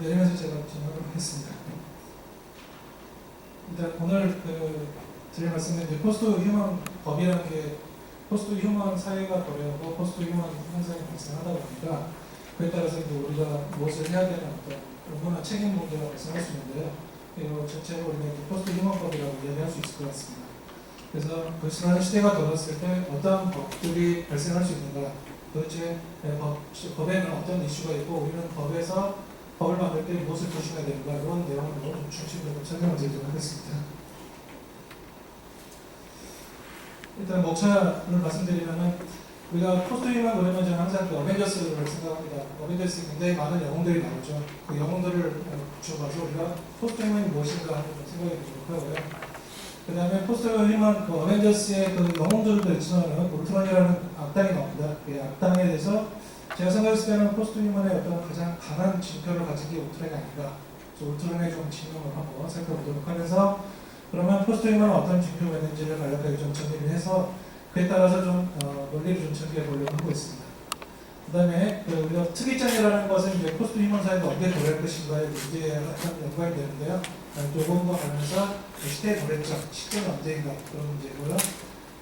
내리면서 제가 진행을 하겠습니다. 일단 오늘 드릴 말씀은 이제 포스트 휴먼 법이라는 게 포스트 휴먼 사회가 도래하고 포스트 휴먼 현상이 발생하다 보니까 그에 따라서 이제 우리가 무엇을 해야 되는 어떤 누구나 책임 문제가 발생할 수 있는데요. 이거 전체로 우리가 이제 포스트 휴먼법이라고 이야기할 수 있을 것 같습니다. 그래서 그 시대가 돌았을 때 어떤 법들이 발생할 수 있는가, 도대체 법에는 어떤 이슈가 있고 우리는 법을 만들 때 무엇을 조심해야 되는가, 이런 내용을 좀 중심으로 설명을 드리도록 하겠습니다. 일단 목차를 말씀드리면은 우리가 포스트 휴먼 그러면 저는 항상 그 어벤져스를 생각합니다. 어벤져스 굉장히 많은 영웅들이 나오죠. 그 영웅들을 붙여봐서 우리가 포스트 휴먼이 무엇인가 하는 생각이 들도록 하고요. 그 다음에 포스트 휴먼 그 어벤져스의 그 영웅들도 있지만은 울트론이라는 악당이 나옵니다. 그 악당에 대해서 제가 생각했을 때는 포스트 휴먼의 어떤 가장 강한 징표를 가진 게 울트론이 아닌가. 그래서 울트론의 좀 진영을 한번 살펴보도록 하면서 그러면 포스트 휴먼은 어떤 징표가 있는지를 간략하게 좀 정리를 해서 그에 따라서 좀 논리를 좀 전개해 보려고 하고 있습니다. 그 다음에 우리가 특이점이라는 것은 이제 포스트 휴먼 사회가 언제 도래할 것인가에 문제에 연관이 되는데요. 조금과 관련해서 시대 도래점, 시점이 언제인가 그런 문제고요.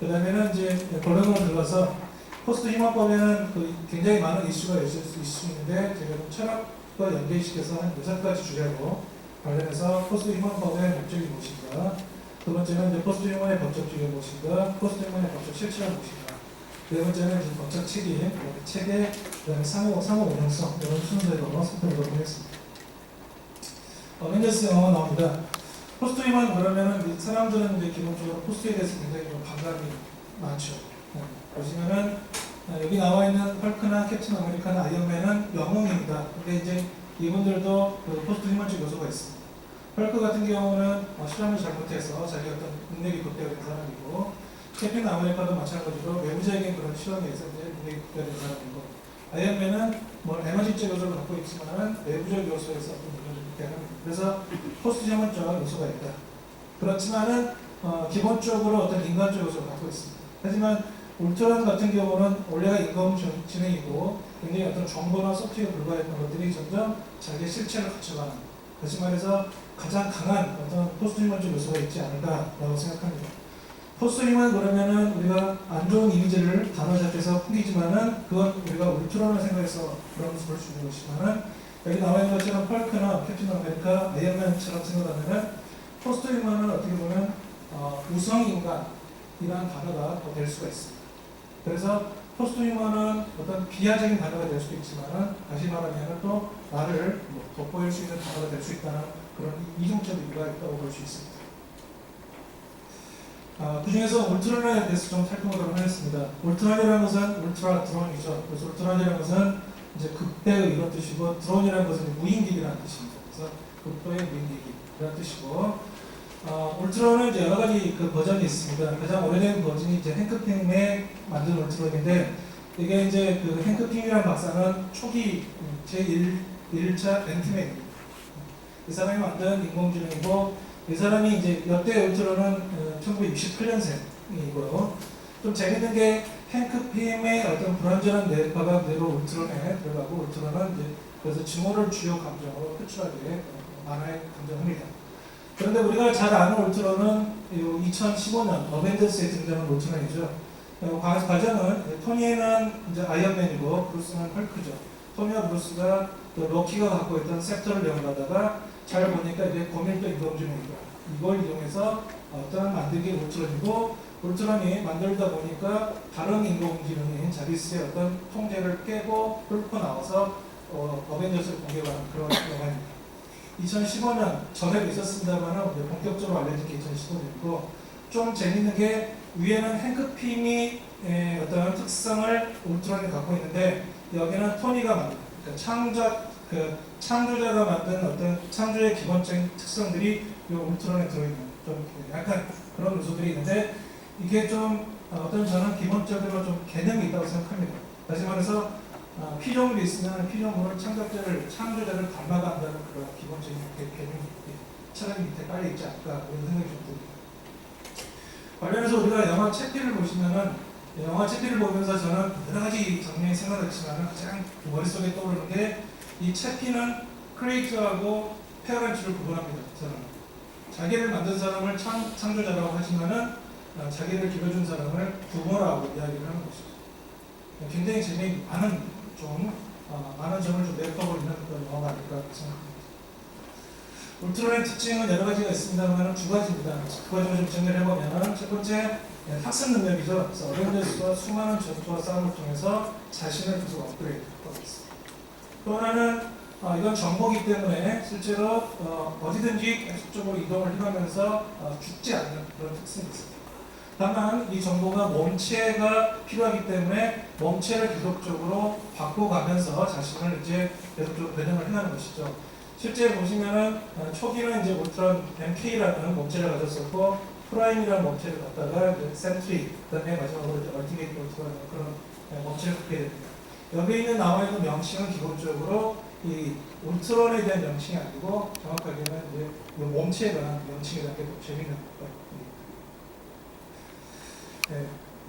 그 다음에는 이제 본론으로 들어가서 포스트 휴먼법에는 굉장히 많은 이슈가 있을 수 있는데 제가 좀 철학과 연계시켜서 한 6가지 주제로 관련해서 포스트 휴먼법의 목적이 무엇인가, 두 번째는 이제 포스트 휴먼의 법적 주의가 무엇인가, 포스트 휴먼의 법적 실체가 무엇인가, 네 번째는 이제 법적 책임, 체계, 그다음에 상호 운영성 이런 순서대로 살펴보도록 하겠습니다. 어벤져스 영화가 나옵니다. 포스트 휴먼 그러면은 사람들은 이제 기본적으로 포스트에 대해서 굉장히 좀 반감이 많죠. 보시면은 여기 나와 있는 헐크나 캡틴 아메리카나 아이언맨은 영웅입니다. 근데 이제 이분들도 그 포스트 휴먼적 요소가 있습니다. 헐크 같은 경우는 실험을 잘못해서 자기 어떤 능력이 극대화된 사람이고, 캡틴 아메리카도 마찬가지로 외부적인 그런 실험에 의해서 능력이 극대화된 사람이고, 아이언맨은 뭐 에너지적 요소를 갖고 있지만 내부적 요소에서 어떤 능력을 극대화합니다. 그래서 포스트 휴먼적 요소가 있다. 그렇지만은 기본적으로 어떤 인간적 요소를 갖고 있습니다. 하지만 울트론 같은 경우는 원래가 인공지능이고 굉장히 어떤 정보나 소프트웨어에 불과했던 것들이 점점 자기의 실체를 갖춰가는, 다시 말해서 가장 강한 어떤 포스트 휴먼적 요소가 있지 않을까라고 생각합니다. 포스트 휴먼 그러면은 우리가 안 좋은 이미지를 단어 자체에서 풍기지만은 그건 우리가 울트론을 생각해서 그런 모습을 볼 수 있는 것이지만은 여기 나와 있는 것처럼 펄크나 캡틴 아메리카, 아이언맨처럼 생각하면은 포스트 휴먼은 어떻게 보면 우성 인간이라는 단어가 더 될 수가 있습니다. 그래서 포스트 휴먼은 어떤 비하적인 단어가 될 수도 있지만은 다시 말하면 또 나를 돋보일 수 있는 단어가 될 수 있다는 그런 이중적 의미가 있다고 볼 수 있습니다. 그 중에서 울트론에 대해서 좀 살펴보도록 하겠습니다. 울트론이라는 것은 울트라 드론이죠. 그래서 울트론이라는 것은 이제 극대의 이런 뜻이고, 드론이라는 것은 무인기기라는 뜻입니다. 그래서 극도의 무인기기라는 뜻이고, 울트론은 이제 여러 가지 그 버전이 있습니다. 가장 오래된 버전이 이제 행크 핌의 만든 울트론인데, 이게 이제 그 행크 핌이라는 박사는 초기 제1차 앤트맨입니다. 이 사람이 만든 인공지능이고, 이 사람이 이제 역대 울트론은 1968년생이고요. 좀 재밌는 게 행크 핌의 어떤 불완전한 뇌파가 그대로 울트론에 들어가고, 울트론은 이제 그래서 증오를 주요 감정으로 표출하게 만화에 감정합니다. 그런데 우리가 잘 아는 울트론은 2015년 어벤져스에 등장한 울트론이죠. 과정은 토니는 이제 아이언맨이고 브루스는 헐크죠. 토니와 브루스가 로키가 갖고 있던 셉터를 이용하다가 잘 보니까 이제 고밀도 인공지능이다. 이걸 이용해서 어떤 만들기 울트론이고, 울트론이 만들다 보니까 다른 인공지능인 자비스의 어떤 통제를 깨고 뚫고 나와서 어벤져스를 공격하는 그런 영화입니다. 2015년 전에도 있었습니다만 본격적으로 알려진 게 2015년이고, 좀 재밌는 게 위에는 행크 핌이 어떤 특성을 울트론이 갖고 있는데, 여기는 토니가 만든, 그러니까 창조자가 만든 어떤 창조의 기본적인 특성들이 이 울트론에 들어있는 좀 약간 그런 요소들이 있는데, 이게 좀 저는 기본적으로 좀 개념이 있다고 생각합니다. 다시 말해서 피조물이 있으면 피조물은 창조자를 닮아간다는 그런 기본적인 개념이 차라리 밑에 깔려 있지 않을까 그런 생각이 좀 듭니다. 관련해서 우리가 영화 채피를 보시면은, 영화 채피를 보면서 저는 여러 가지 장면이 생각났지만 가장 머릿속에 떠오르는 게, 이 채피는 크리에이터하고 페어런트를 구분합니다. 사람은. 자기를 만든 사람을 창조자라고 하지만은 자기를 길러준 사람을 부모라고 이야기를 하는 것이죠. 굉장히 재미있는 많은 점을 좀 내포하고 있는 그런 영화가 아닐까 생각합니다. 울트론의 특징은 여러 가지가 있습니다만 두 가지입니다. 그 가지를 좀 정리를 해보면 첫 번째 학습 능력이죠. 그래서 어벤져스와 수많은 전투와 싸움을 통해서 자신을 계속 업그레이드하고 있습니다. 또 하나는 이건 정보이기 때문에 실제로 어디든지 계속적으로 이동을 해가면서 죽지 않는 그런 특성이 있습니다. 다만 이 정보가 몸체가 필요하기 때문에 몸체를 계속적으로 바꿔가면서 자신을 이제 계속적으로 변형을 해가는 것이죠. 실제 보시면은 초기는 이제 울트론 MK라는 몸체를 가졌었고 프라임이라는 몸체를 갖다가 이제 센트리, 그다음에 마지막으로 이제 얼티메이트 울트론 그런 몸체를 갖게 됩니다. 여기 있는 나와 있는 명칭은 기본적으로 이 울트론에 대한 명칭이 아니고 정확하게는 이제 이 몸체에 관한 명칭이라는 게 재미있는 겁니다.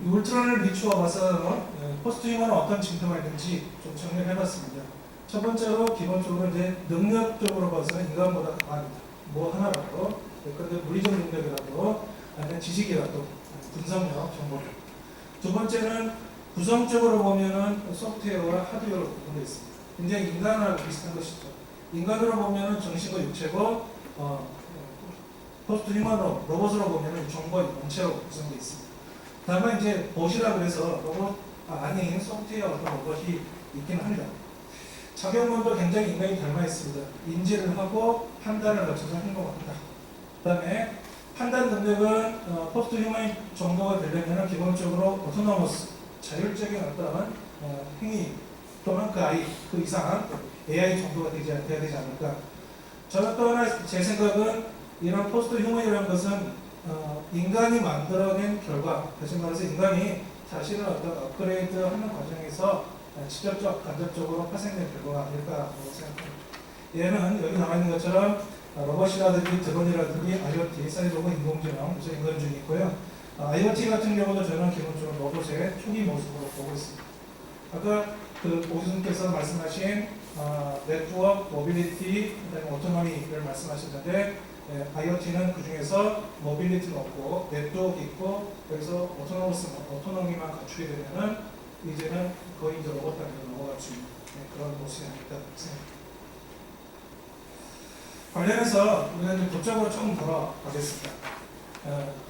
이 울트론을 비추어 봐서 포스트 휴먼은 어떤 징표가 있는지 좀 정리를 해봤습니다. 첫 번째로 기본적으로 이제 능력적으로 봐서는 인간보다 강합니다. 뭐 하나라도, 그런데 물리적 능력이라도, 아니면 지식이라도, 분석력, 정보력. 두 번째는 구성적으로 보면은 소프트웨어와 하드웨어로 구분되어 있습니다. 굉장히 인간하고 비슷한 것이죠. 인간으로 보면은 정신과 육체고, 포스트 휴먼으로, 로봇으로 보면은 정보의 몸체로 구성되어 있습니다. 다만 이제 봇이라고 해서 로봇 아닌 소프트웨어 어떤 로봇이 있긴 합니다. 작용론도 굉장히 인간이 닮아 있습니다. 인지를 하고 판단을 거쳐서 행동한다. 그 다음에 판단 능력은 포스트 휴먼 정도가 되려면 기본적으로 오토노머스, 자율적인 어떤 행위 또는 그 이상 AI 정도가 돼야 되지 않을까. 저는 또 하나 제 생각은 이런 포스트 휴먼이라는 것은 인간이 만들어낸 결과, 다시 말해서 인간이 자신을 어떤 업그레이드하는 과정에서 직접적, 간접적으로 파생된 결과가 아닐까라고 생각합니다. 얘는 여기 나와 있는 것처럼 로봇이라든지 드론이라든지 IoT, 사이버고 인공지능, 그래서 인간중이 있고요. IoT 같은 경우도 저는 기본적으로 로봇의 초기 모습으로 보고 있습니다. 아까 그 오교수님께서 말씀하신 네트워크, 모빌리티, 그다음에 오토노미를 말씀하셨는데 IoT는 그 중에서 모빌리티가 없고 네트워크 있고 그래서 오토노미만 갖추게 되면은 이제는 거의 이제 로봇 단계로 넘어갈 수 있는 그런 모습이 아닐까 생각합니다. 관련해서 우리가 이제 법적으로 조금 돌아가겠습니다.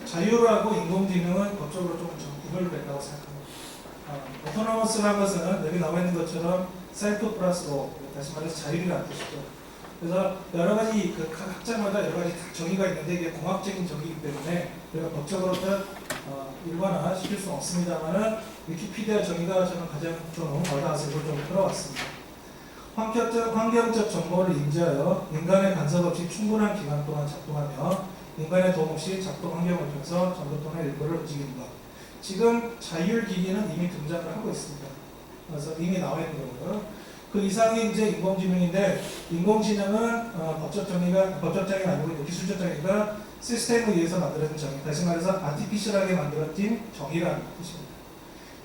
자율하고 인공지능은 법적으로 좀 구별된다고 생각합니다. 오토노머스라는 것은 여기 나와 있는 것처럼 셀프 플러스로 다시 말해서 자율이라는 뜻이죠. 그래서 여러 가지 각자마다 여러 가지 정의가 있는데 이게 공학적인 정의이기 때문에 우리가 법적으로 일반화 시킬 수는 없습니다만은 위키피디아 정의가 저는 가장 좀 와닿아서 이걸 좀 끌어왔습니다. 환경적 정보를 인지하여 인간의 간섭 없이 충분한 기간 동안 작동하며 인간의 도움 없이 작동 환경을 통해서 전도 또는 일부를 움직이는 것. 지금 자율기기는 이미 등장을 하고 있습니다. 그래서 이미 나와 있는 거고요. 그 이상이 이제 인공지능인데 인공지능은 법적 정의가 아니고 기술적 정의가 시스템에 의해서 만들어진 정의, 다시 말해서 아티피셜하게 만들어진 정의라는 뜻입니다.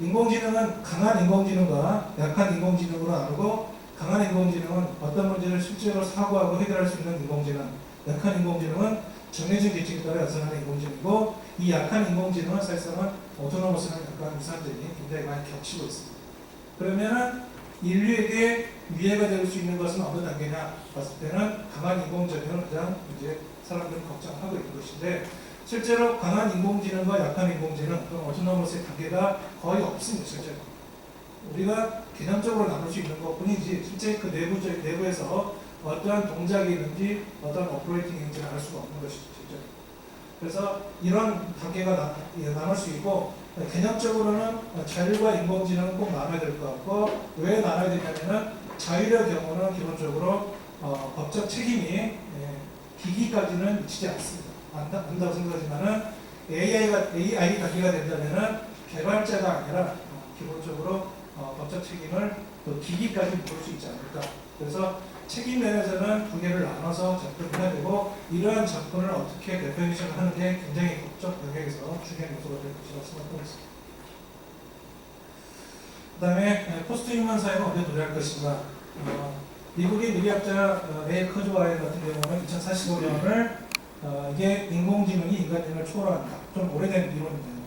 인공지능은 강한 인공지능과 약한 인공지능으로 나누고 강한 인공지능은 어떤 문제를 실제로 사고하고 해결할 수 있는 인공지능, 약한 인공지능은 정해진 규칙에 따라 연산하는 인공지능이고 이 약한 인공지능은 사실상은 오토노머스랑 약간 유사점이 굉장히 많이 겹치고 있습니다. 그러면은 인류에게 위해가 될 수 있는 것은 어느 단계냐 봤을 때는 강한 인공지능을 가장 이제 사람들이 걱정하고 있는 것인데 실제로 강한 인공지능과 약한 인공지능 또는 오토노머스의 단계가 거의 없습니다. 실제로 우리가 개념적으로 나눌 수 있는 것뿐이지 실제 그 내부에서 어떠한 동작이 있는지 어떠한 오퍼레이팅이 있는지 알 수가 없는 것이죠. 실제로. 그래서 이런 단계가 나눌 수 있고 개념적으로는 자율과 인공지능은 꼭 나눠야 될 것 같고 왜 나눠야 되냐면은 자율의 경우는 기본적으로 법적 책임이 기기까지는 미치지 않습니다. 안다고 생각하지만은 AI 단계가 된다면은 개발자가 아니라 기본적으로 법적 책임을 또 기기까지 물을 수 있지 않을까. 그래서 책임 면에서는 두 개를 나눠서 접근을 해야 되고 이러한 접근을 어떻게 데피니션을 하는 게 굉장히 법적 영역에서 중요한 요소가 될 것이라고 생각하고 있습니다. 그 다음에 포스트 휴먼 사회는 언제 도래할 것인가. 미국의 미래학자 레이 커즈와이 같은 경우는 2045년을 이게 인공지능이 인간지능을 초월한다. 좀 오래된 이론인데요.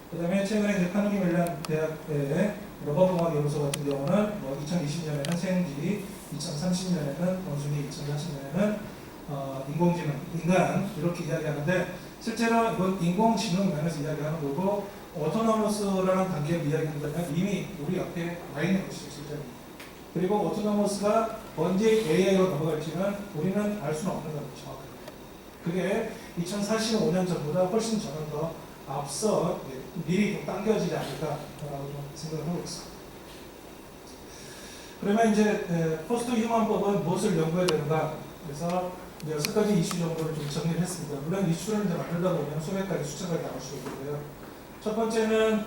그 다음에 최근에 이제 카네기 멜론 대학의 로버공학 연구소 같은 경우는 뭐 2020년에는 생쥐, 2030년에는 원숭이, 2040년에는 인공지능, 인간 이렇게 이야기하는데 실제로 이건 인공지능 면에서 이야기하는 거고 오토노머스라는 단계를 이야기한다면 이미 우리 앞에 와 있는 것이죠, 실제로. 그리고 오토노머스가 언제 AI로 넘어갈지는 우리는 알 수는 없는 거죠, 정확하게. 그게 2045년 전보다 훨씬 저는 더 앞서 미리 좀 당겨지지 않을까라고 좀 생각을 하고 있습니다. 그러면 이제 포스트 휴먼법은 무엇을 연구해야 되는가? 그래서 이제 6가지 이슈 정도를 좀 정리를 했습니다. 물론 이슈를 이제 만들다 보면 수백 가지, 수천 가지 나올 수 있고요. 첫 번째는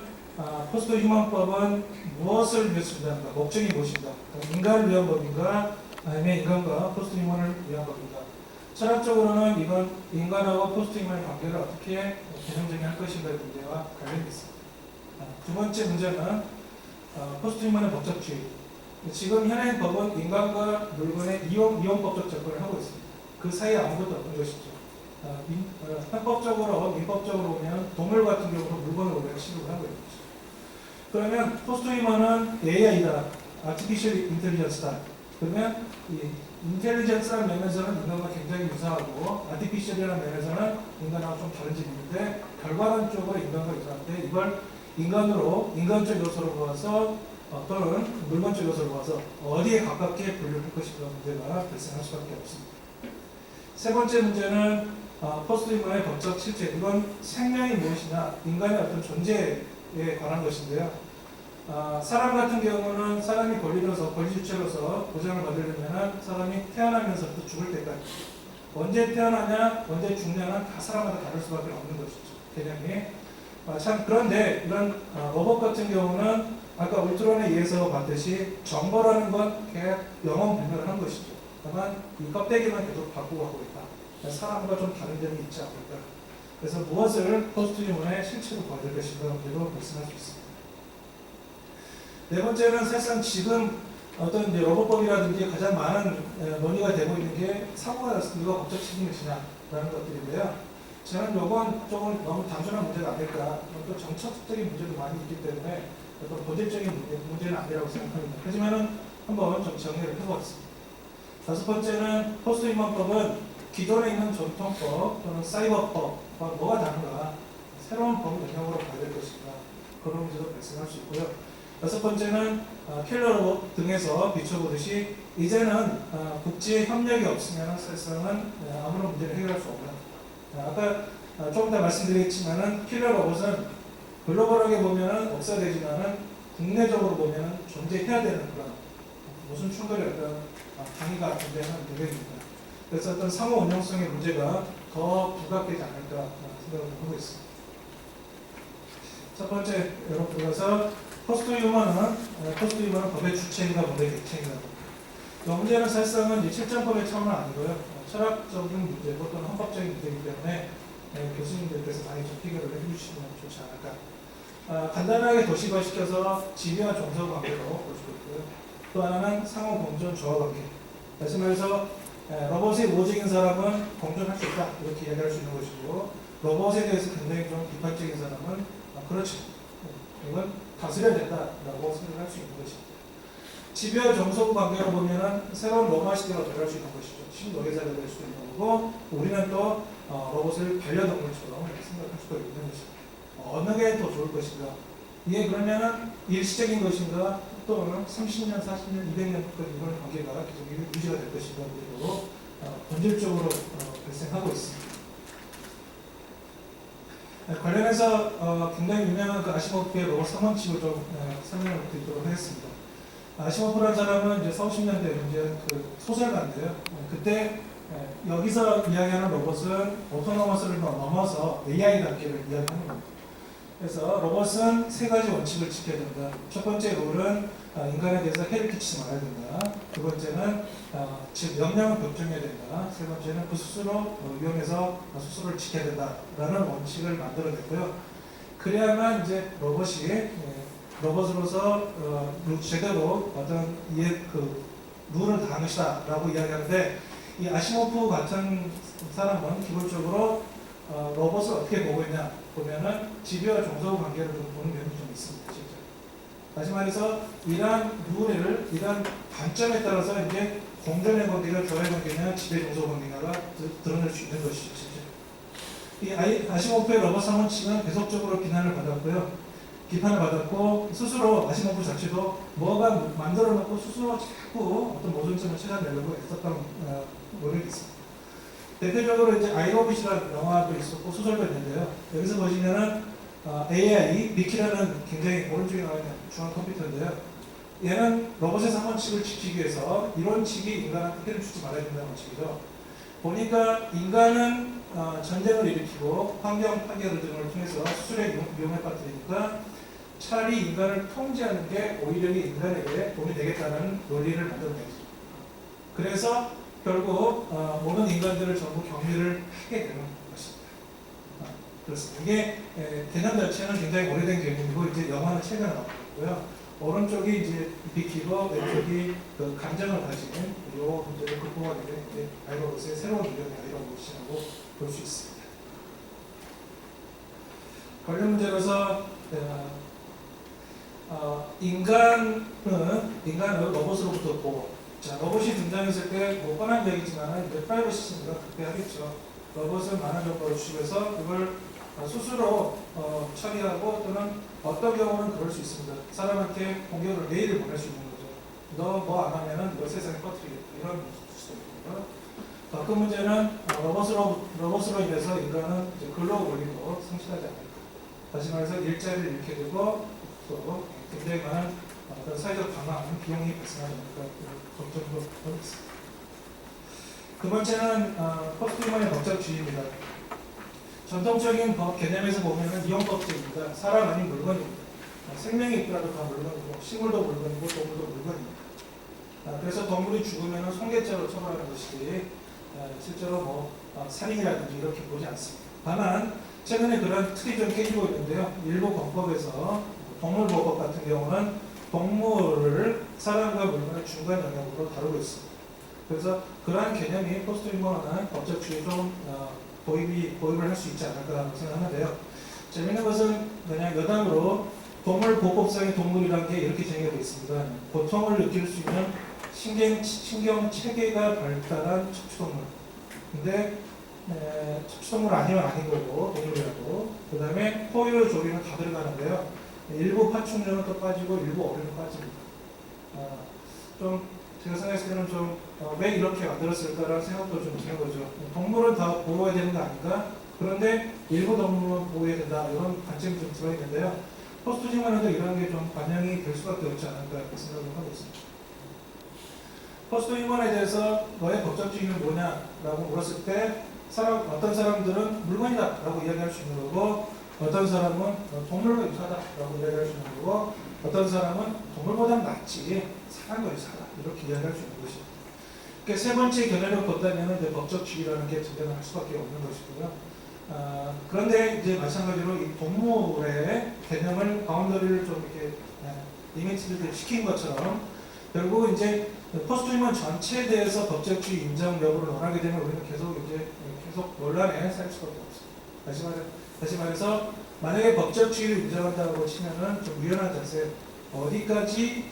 포스트 휴먼법은 무엇을 위해 준다는가? 목적이 무엇인가? 인간을 위한 법인가? 아니면 인간과 포스트 휴먼을 위한 법인가? 철학적으로는 이건 인간하고 포스트 휴먼의 관계를 어떻게 개념적인 할 것인가의 문제와 관련이 있습니다. 두 번째 문제는 포스트 휴먼의 법적주의. 지금 현행 법은 인간과 물건의 이용법적 접근을 하고 있습니다. 그 사이에 아무것도 없는 것이죠. 헌법적으로, 민법적으로 보면 동물 같은 경우는 물건을 우리가 취급을 하고 있는 것이죠. 그러면 포스트 휴먼은 AI다, Artificial Intelligence다. 그러면 이 인텔리전스라는 면에서는 인간과 굉장히 유사하고 아티피셜이라는 면에서는 인간하고 좀 다른 점이 있는데 결과론적으로 인간과 유사한데 이걸 인간적 요소로 보아서 또는 물건적 요소로 보아서 어디에 가깝게 분류할 것인가 문제가 발생할 수밖에 없습니다. 세 번째 문제는 포스트 휴먼의 법적 실제. 이건 생명이 무엇이냐, 인간의 어떤 존재에 관한 것인데요. 사람 같은 경우는 사람이 권리 주체로서 보장을 받으려면 사람이 태어나면서부터 죽을 때까지 언제 태어나냐, 언제 죽냐는 다 사람마다 다를 수밖에 없는 것이죠. 개념이. 참 그런데 이런 로봇 같은 경우는 아까 울트론에 의해서 봤듯이 정보라는 건 영원불멸을 한 것이죠. 다만 이 껍데기만 계속 바꾸고 하고 있다. 사람과 좀 다른 점이 있지 않을까. 그래서 무엇을 포스트 휴먼의 실체로 봐야 될 것인가 문제로 발생할 수 있습니다. 네 번째는 사실상 지금 어떤 이제 로봇법이라든지 가장 많은 논의가 되고 있는 게 사고가 났을 때 누가 법적 책임을 지냐라는 것들인데요. 저는 이건 조금 너무 단순한 문제가 아닐까. 또 정책적인 문제도 많이 있기 때문에 어떤 본질적인 문제는 아니라고 생각합니다. 하지만은 한번 좀 정리를 해보겠습니다. 다섯 번째는 포스트 휴먼법은 기존에 있는 전통법 또는 사이버법과 뭐가 다른가, 새로운 법 영역으로 가야 될 것인가, 그런 문제도 발생할 수 있고요. 여섯 번째는 킬러 로봇 등에서 비춰보듯이 이제는 국제 협력이 없으면 사실상은 아무런 문제를 해결할 수 없는. 아까 조금 더 말씀드리겠지만은 킬러 로봇은 글로벌하게 보면은 억사되지만은 국내적으로 보면은 존재해야 되는 그런 무슨 충돌이 어떤 방위가 존재하는 대목입니다. 그래서 어떤 상호 운용성의 문제가 더 부각되지 않을까 생각을 하고 있습니다. 첫 번째 여러분 들어서 포스트 휴먼은 법의 주체인가 법의 객체인가. 이 문제는 사실상은 7.법의 차원은 아니고요. 철학적인 문제고 또는 헌법적인 문제이기 때문에 교수님들께서 많이 좀 해결을 해주시면 좋지 않을까. 간단하게 도시화시켜서 지위와 종속 관계로 볼 수 있고요. 또 하나는 상호 공존 조화 관계. 다시 말해서 로봇이 우호적인 사람은 공존할 수 있다 이렇게 이야기할 수 있는 것이고 로봇에 대해서 굉장히 좀 비판적인 사람은 그렇지 이건 다스려야 된다라고 생각할 수 있는 것입니다. 지배와 정속 관계로 보면은 새로운 로마 시대가 돌아갈 수 있는 것이죠. 신노예사가 될 수도 있는 거고 우리는 또 로봇을 반려동물처럼 생각할 수도 있는 것입니다. 어느 게 더 좋을 것인가? 이게 그러면은 일시적인 것인가 또는 30년, 40년, 200년까지 이런 관계가 계속 유지가 될 것인가 문제로 본질적으로 발생하고 있습니다. 관련해서 굉장히 유명한 그 아시모프의 로봇 상원칙을 좀 설명을 드리도록 하겠습니다. 아시모프라는 사람은 이제 40년대 이제 그 소설가인데요. 그때 여기서 이야기하는 로봇은 오토노머스를 넘어서 AI 단계를 이야기하는 겁니다. 그래서 로봇은 세 가지 원칙을 지켜야 된다. 첫 번째 룰은 인간에 대해서 해를 끼치지 말아야 된다. 두 번째는 즉 명령을 격정해야 된다. 세 번째는 그 스스로 위험해서 스스로를 지켜야 된다라는 원칙을 만들어냈고요. 그래야만 이제 로봇이 로봇으로서 제대로 어떤 룰을 다한 것이다 라고 이야기하는데, 이 아시모프 같은 사람은 기본적으로 로봇을 어떻게 보고 있냐 보면은 지배와 종속 관계를 좀 보는 면이 좀 있습니다. 실제. 다시 말해서 이러한 룰을, 이러한 관점에 따라서 이제 공존의 관계가 교활 관계냐 지배 종속 관계냐가 드러낼 수 있는 것이죠. 실제. 이 아시모프의 로봇 상원칙은 계속적으로 비난을 받았고요. 비판을 받았고, 스스로 아시모프 자체도 뭐가 만들어 놓고 스스로 자꾸 어떤 모순점을 찾아내려고 애썼던 노력이 있습니다. 대표적으로 이제 아이로봇이라는 영화도 있었고 소설도 있는데요. 여기서 보시면은 AI 미키라는 굉장히 오른쪽에 나와 있는 중앙 컴퓨터인데요. 얘는 로봇의 상원칙을 지키기 위해서 이론칙이 인간한테 피해를 주지 말아야 된다는 원칙이죠. 보니까 인간은 전쟁을 일으키고 환경 파괴 등을 통해서 수술에 위험에 빠뜨리니까 차라리 인간을 통제하는 게 오히려 인간에게 도움이 되겠다는 논리를 만들어냈습니다. 그래서 결국 모든 인간들을 전부 격리를 하게 되는 것입니다. 그렇습니다. 이게 개념 자체는 굉장히 오래된 개념이고 이제 영화는 최근에 나왔고요. 오른쪽이 이제 비키고 왼쪽이 그 감정을 가진 이 문제를 극복하게 된 아이로봇의 새로운 유형의 아이로봇이라고 볼 수 있습니다. 관련 문제로서 인간을 로봇으로부터 보호. 자, 로봇이 등장했을 때 뭐 뻔한 얘기지만 이제 프라이버시 심리가 극대하겠죠. 로봇을 많은 정보를 주면서 그걸 스스로 처리하고 또는 어떤 경우는 그럴 수 있습니다. 사람한테 공격을 메일을 보낼 수 있는 거죠. 너 뭐 안 하면은 너 세상에 퍼뜨리겠다. 이런 수도 있고요. 더 큰 문제는 로봇으로 인해서 인간은 이제 근로 원리도 상실하지 않을까. 다시 말해서 일자리를 잃게 되고 또 굉장히 많은 어떤 사회적 방황, 비용이 발생하지 않을까 걱정도 하고 있습니다. 두 번째는 포스트휴먼의 법적주의입니다. 전통적인 법 개념에서 보면은 이용법제입니다. 사람 아닌 물건입니다. 생명이 있더라도 다 물건이고, 식물도 물건이고, 동물도 물건입니다. 그래서 동물이 죽으면 손괴죄로 처벌하는 것이지, 실제로 뭐 살인이라든지 이렇게 보지 않습니다. 다만 최근에 그런 틀이 좀 깨지고 있는데요. 일부 법법에서 동물보호법 같은 경우는 동물을 사람과 물건의 중간 영역으로 다루고 있습니다. 그래서 그러한 개념이 포스트휴먼한 법적주의에 좀 도입을 할 수 있지 않을까 생각하는데요. 재미있는 것은 그냥 여담으로 동물보호법상의 동물이라는 게 이렇게 정의되어 있습니다. 고통을 느낄 수 있는 신경 체계가 발달한 척추동물. 근데 척추동물 아니면 아닌 거고 동물이라고. 그 다음에 포유 조리는 다 들어가는데요. 일부 파충류는 또 빠지고 일부 어류는 빠집니다. 좀 제가 생각했을 때는 좀 왜 이렇게 만들었을까라는 생각도 좀 드는 거죠. 동물은 다 보호해야 되는 거 아닌가? 그런데 일부 동물은 보호해야 된다. 이런 관점이 좀 들어있는데요. 포스트휴먼에도 이런 게 좀 반영이 될 수밖에 없지 않을까 생각을 하고 있습니다. 포스트휴먼에 대해서 너의 법적주의는 뭐냐라고 물었을 때 어떤 사람들은 물건이다 라고 이야기할 수 있는 거고, 어떤 사람은 동물과 유사하다 라고 이야기할 수 있는 거고, 어떤 사람은 동물보다는 낫지, 사람과 유사하다 이렇게 이야기할 수 있는 것입니다. 그러니까 세 번째 견해를 본다면 이제 법적주의라는 게 등장할 수밖에 없는 것이고요. 그런데 이제 마찬가지로 이 동물의 개념을 바운더리를 좀 이렇게 리미티드 시킨 것처럼 결국 이제 포스트휴먼 전체에 대해서 법적주의 인정 여부를 논하게 되면 우리는 계속 논란에 살 수밖에 없습니다. 다시 말해서 만약에 법적주의를 인정한다고 치면은 좀 유연한 자세, 어디까지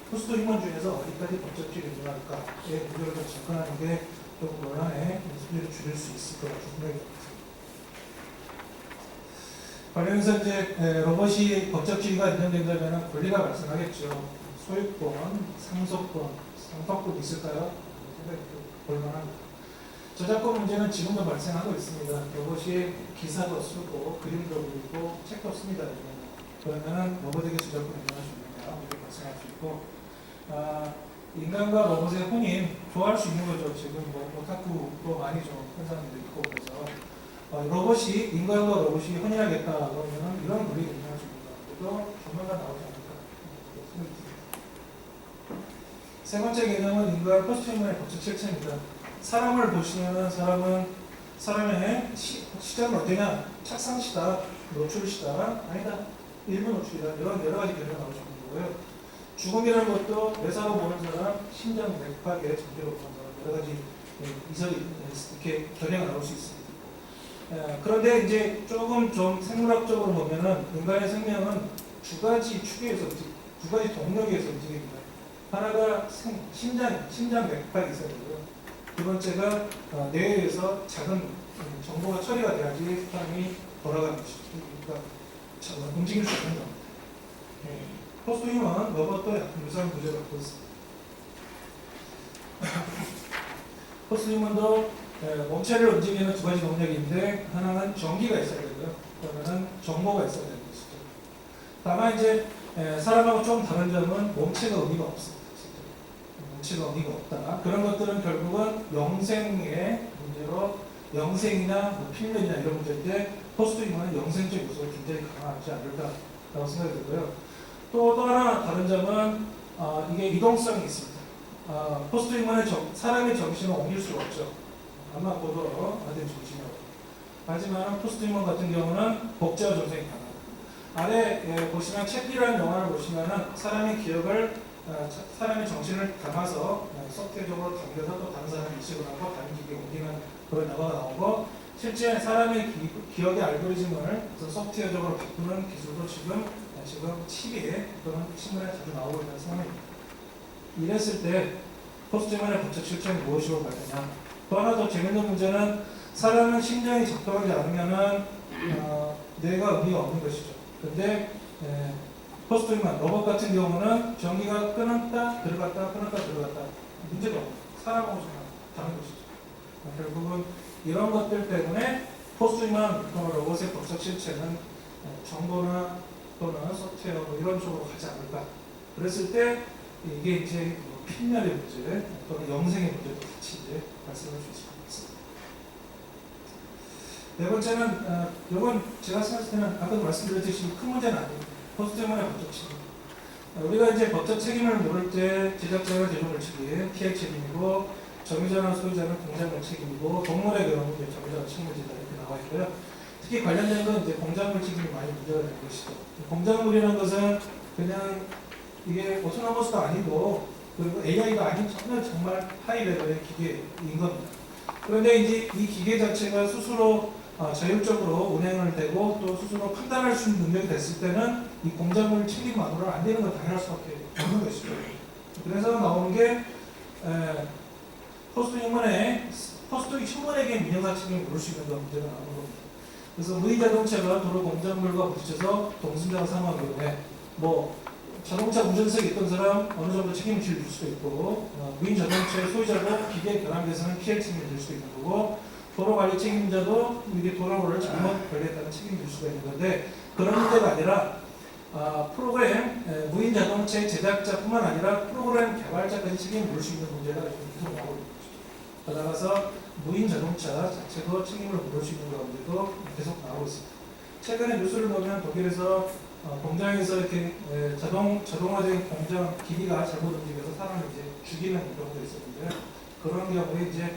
포스트휴먼 중에서 어디까지 법적주의를 인정할까의 문제를 좀 접근하는 게 좀 논란의 소리를 줄일 수 있을 거라고 생각이 듭니다. 관련해서 이제 로봇이 법적주의가 인정된다면 권리가 발생하겠죠. 소유권, 상속권 있을까요? 생각이 볼만합니다. 저작권 문제는 지금도 발생하고 있습니다. 로봇이 기사도 쓰고 그림도 그리고 책도 씁니다. 그러면 로봇에게 저작권을 인정할 수 있느냐 이렇게 발생할 수 있고, 인간과 로봇의 혼인 좋아할 수 있는 거죠. 지금 뭐 오타쿠도 많이 좀 큰 사람들도 있고 그래서 로봇이 인간과 로봇이 혼인하겠다 그러면 이런 논리를 인정할 수 있는 것도 조만간 나오지 않을까 생각이 듭니다. 세 번째 개념은 인간 포스트휴먼의 법적 실체입니다. 사람을 보시면 사람의 시작은 어디냐? 착상시다, 노출시다, 아니다, 일부 노출이다. 이런 여러 가지 개념이 나올 수 있는 거고요. 죽음이라는 것도 뇌사로 보는 사람, 심장 맥박의 정대로 보는 사람 여러 가지 이설이 이렇게 견해가 나올 수 있습니다. 그런데 이제 조금 좀 생물학적으로 보면은 인간의 생명은 두 가지 축에서 두 가지 동력에서 움직입니다. 하나가 심장 맥박이 있어야 되고요. 두 번째가 뇌에서 작은 정보가 처리가 돼야지 사람이 돌아가는 것이죠. 그러니까 움직일 수 있는 겁니다. 포스트휴먼 로봇도 약간 유사한 구조를 갖고 있습니다. 포스트휴먼도 몸체를 움직이는 두 가지 동력인데 하나는 전기가 있어야 되고요. 또 하나는 정보가 있어야 되는 것이죠. 다만 이제 사람하고 좀 다른 점은 몸체가 의미가 없습니다. 몸체가 의미가 없다. 그런 것들은 결국은 영생의 문제로 영생이나 뭐 필면이나 이런 문제인데 포스트휴먼은 영생적 요소가 굉장히 강하지 않을까라고 생각이 들고요. 또 하나 다른 점은 이게 이동성이 있습니다. 포스트휴먼의 사람의 정신을 옮길 수가 없죠. 아마 고도로 아된 정신이라고. 하지만 포스트휴먼 같은 경우는 복제와 정생이 가능합니다. 아래 보시면 채피라는 영화를 보시면은 사람의 기억을 사람의 정신을 담아서 소프트웨어적으로 당겨서 또 다른 사람의 인식을 하고 다른 기기에 옮기는 그런 영화가 나오고 실제 사람의 기억의 알고리즘을 소프트웨어적으로 바꾸는 기술도 지금 TV에 또는 신문에 자주 나오고 있는 상황입니다. 이랬을 때 포스트휴먼의 법적 실체는 무엇이고 갈 거냐. 또 하나 더 재밌는 문제는 사람은 심장이 작동하지 않으면은 뇌가 의미가 없는 것이죠. 근데 포스트휴먼 로봇 같은 경우는 전기가 끊었다 들어갔다 끊었다 들어갔다 문제가 없고 사람하고 다른 것이죠. 결국은 이런 것들 때문에 포스트휴먼 로봇의 법적 실체는 정보나 또는 소프트웨어 뭐 이런 쪽으로 가지 않을까. 그랬을 때 이게 이제 필면의 문제 또는 영생의 문제도 같이 이제 발생할 수 있을 것 같습니다. 네 번째는 이건 제가 생각할 때는 아까도 말씀드렸듯이 큰 문제는 아닙니다. 포스트휴먼의 법적 책임. 우리가 이제 법적 책임을 물을 때 제작자가 제조물 책임, 피해 책임이고 점유자나 소유자는 공작물 책임이고 동물의 경우 이제 점유자가 책임지다 이렇게 나와 있고요. 특히 관련된 건 이제 공작물 책임이 많이 문제가 되는 것이죠. 공작물이라는 것은 그냥 이게 오토노머스도 아니고 그리고 AI가 아닌 정말 하이 레벨의 기계인 겁니다. 그런데 이제 이 기계 자체가 스스로 자율적으로 운행을 되고 또 스스로 판단할 수 있는 능력이 됐을 때는 이 공작물 책임만으로는 안 되는 건 당연할 수밖에 없는 것이죠. 그래서 나오는 게 포스트휴먼에게 민영사 책임을 물을 수 있는 건 문제가 나오는 겁니다. 그래서 무인자동차가 도로 공작물과 부딪혀서 동승자가 사망한 경우에 뭐 자동차 운전석에 있던 사람 어느 정도 책임을 질 수도 있고 무인자동차의 소유자도 기계에 결함돼서는 피해 책임을 질 수도 있는 거고 도로관리 책임자도 이게 도로를 잘못 관리했다는 책임을 질 수가 있는 건데 그런 문제가 아니라 프로그램 무인자동차의 제작자뿐만 아니라 프로그램 개발자까지 책임을 물을 수 있는 문제가 계속 나오고 있는 거죠. 더 나아가서 무인자동차 자체도 책임을 물을 수 있는 가운데도 계속 나오고 있습니다. 최근에 뉴스를 보면 독일에서 공장에서 이렇게 자동화된 공장 기기가 잘못 움직여서 사람을 이제 죽이는 경우도 있었는데요. 그런 경우에 이제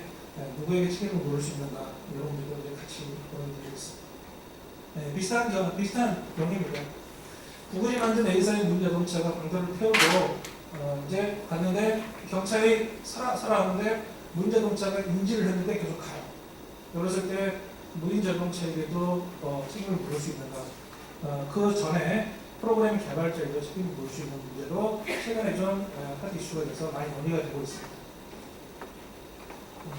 누구에게 책임을 물을 수 있는가 이런 문제도 이제 같이 보여드리고 있습니다. 비슷한 경우입니다. 구글이 만든 A사의 무인자동차가 강도를 태우고 이제 갔는데 경찰이 살아가는데 무인자동차가 인지를 했는데 계속 가요. 그랬을 때 무인자동차에게도 책임을 물을 수 있는가. 그 전에 프로그램 개발자에도 책임을 물을 수 있는 문제로 최근에 좀 핫 이슈가 돼서 많이 논의가 되고 있습니다.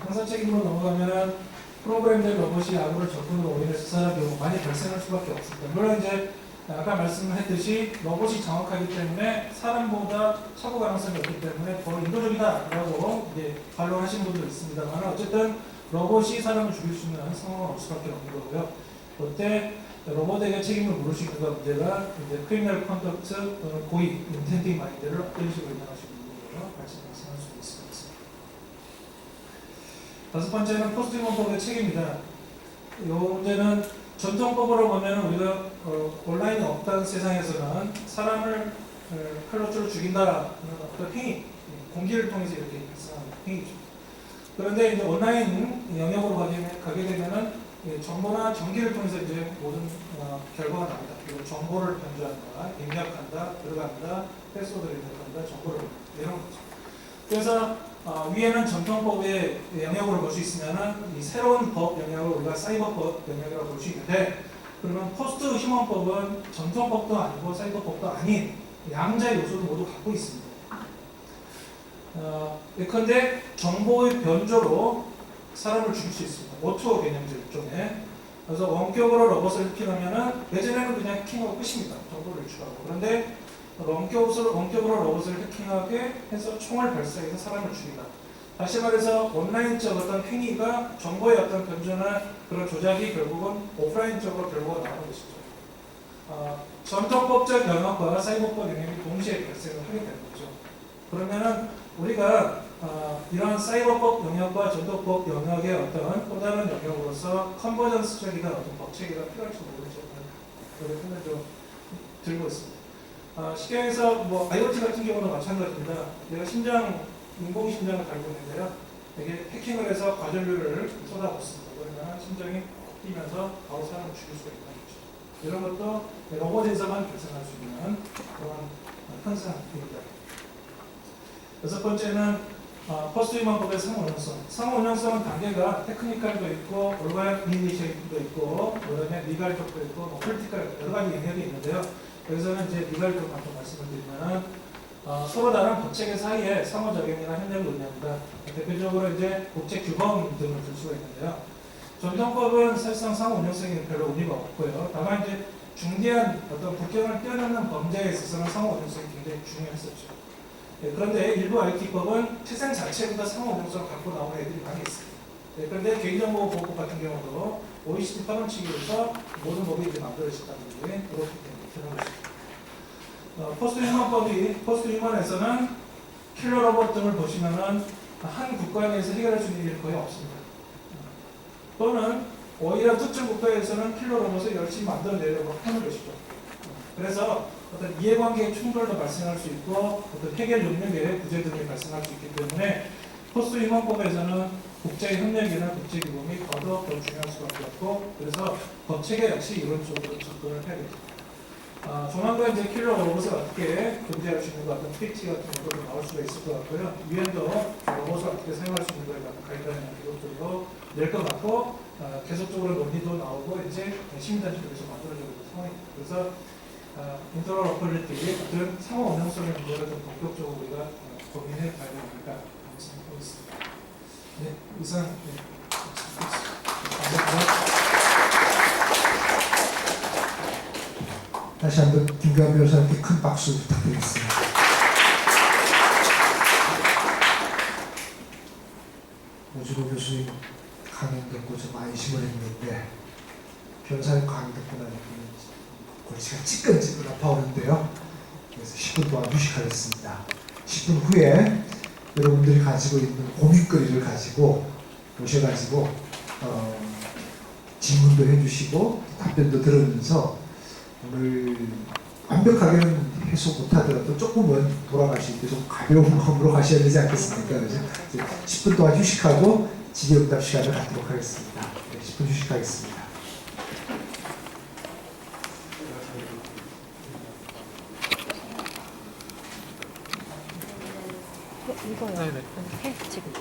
형사 책임으로 넘어가면 프로그램된 로봇이 아무를 적군으로 오인해서 사살할 경우 많이 발생할 수밖에 없습니다. 물론 이제 아까 말씀했듯이 로봇이 정확하기 때문에 사람보다 사고 가능성이 없기 때문에 더 인도적이다라고 이제 반론하신 분도 있습니다만 어쨌든 로봇이 사람을 죽일 수 있는 상황은 없을 수밖에 없는 거고요. 그때 로봇에게 책임을 물을 수 있는 문제가 이제 크리미널 컨덕트 또는 고의 인텐딩 마인드를 어떤 식으로 인정할 수 있는 거로 같이 말씀할 수 있을 것 같습니다. 다섯 번째는 포스트휴먼법의 책임이다. 이 문제는 전통법으로 보면 우리가 온라인이 없다는 세상에서는 사람을 칼로 죽인다는 어떤 행위, 공기를 통해서 이렇게 발생하는 행위죠. 그런데 이제 온라인 영역으로 가게 되면은 예, 정보나 전기를 통해서 이제 모든 결과가 나옵니다. 그리고 정보를 변조한다, 입력한다, 들어간다, 패스워드를 입력한다, 정보를 이런 거죠. 그래서 위에는 전통법의 영역으로 볼 수 있으면은 이 새로운 법 영역을 우리가 사이버법 영역이라고 볼 수 있는데, 그러면 포스트 휴먼법은 전통법도 아니고 사이버법도 아닌 양자 요소를 모두 갖고 있습니다. 예컨대 정보의 변조로 사람을 죽일 수 있습니다. 오토 개념들 일종의. 그래서 원격으로 로봇을 해킹하면은 예전에는 그냥 해킹하고 끝입니다. 정보를 유출하고. 그런데 원격으로 로봇을 해킹하게 해서 총을 발사해서 사람을 죽인다. 다시 말해서 온라인적 어떤 행위가 정보의 어떤 변조나 그런 조작이 결국은 오프라인적으로 결과가 나오는 것이죠. 전통법적 영역과 사이버법 영역이 동시에 발생을 하게 되는 거죠. 그러면은 우리가 이런 사이버법 영역과 전통법 영역의 어떤 또 다른 영역으로서 컨버전스적인 어떤 법 체계가 필요할지 모르죠. 그런 생각을 좀 들고 있습니다. 쉽게 해서 뭐 IoT 같은 경우는 마찬가지입니다. 내가 인공심장을 달고 있는데요. 이게 해킹을 해서 과전류를 쏟아붓습니다. 그러면 심장이 뛰면서 바로 사람을 죽일 수가 있는 거죠. 이런 것도 로봇에서만 발생할 수 있는 그런 현상입니다. 여섯 번째는 포스트 휴먼법의 상호운영성. 상호운영성은 단계가 테크니컬도 있고 오르가니제이션도 있고 그다음에 리갈적도 있고 뭐 폴리티컬 여러 가지 영역이 있는데요. 여기서는 이제 리갈적 먼저 말씀을 드리면은 서로 다른 법체계 사이에 상호작용이나 협력을 의미합니다. 대표적으로 이제 국제 규범 등을 들 수가 있는데요. 전통법은 사실상 상호운영성이 별로 의미가 없고요. 다만 이제 중대한 어떤 국경을 뛰어넘는 범죄에 있어서는 상호운영성이 굉장히 중요했었죠. 그런데 일부 IT법은 태생 자체보다 상호운영성을 갖고 나오는 애들이 많이 있습니다. 그런데 개인정보보호법 같은 경우도 OECD 파원 측에서 모든 법이 이제 만들어졌다는 게 그렇기 때문에 것입니다. 포스트 휴먼에서는 킬러 로봇 등을 보시면은 한 국가 내에서 해결할 수 있는 일이 거의 없습니다. 또는 오히려 특정 국가에서는 킬러 로봇을 열심히 만들어내려고 하는 것이죠. 그래서 어떤 이해관계의 충돌도 발생할 수 있고 어떤 해결 능력의 부재 등이 발생할 수 있기 때문에 포스트 휴먼법에서는 국제 협력이나 국제 규범이 더더욱 더 중요할 수밖에 없고, 그래서 법체계 역시 이런 쪽으로 접근을 해야겠죠. 조만간 이제 킬러 로봇을 어떻게 금지할 수 있는 것 같은 PPT 같은 것도 나올 수가 있을 것 같고요. 유엔도 로봇을 어떻게 사용할 수 있는 거에 대한 가이드라인을 기본적으로 낼 것 같고, 계속적으로 논의도 나오고 이제 시민단체도 계속 만들어지고 있는 상황입니다. 그래서 인터로퍼빌리티 같은 상호 운영성의 문제를 좀 본격적으로 우리가 고민해 봐야 되지 않을까 생각하고 있습니다. 네, 이상 감사합니다. 다시 한번 김교환 변호사님께 큰 박수 부탁드리겠습니다. 오주로 교수님 강연 듣고 좀 안심을 했는데 변호사님 강의 듣고 나니까 골치가 찌끈찌끈 아파오는데요. 그래서 10분 동안 휴식하겠습니다. 10분 후에 여러분들이 가지고 있는 고민거리를 가지고 오셔가지고 질문도 해주시고 답변도 들으면서 오늘 완벽하게는 해소 못하더라도 조금은 돌아갈 수 있게 좀 가벼운 마음으로 가셔야 되지 않겠습니까? 그래서 10분 동안 휴식하고 질의응답 시간을 갖도록 하겠습니다. 네, 10분 휴식하겠습니다. 이거요. 해 지금.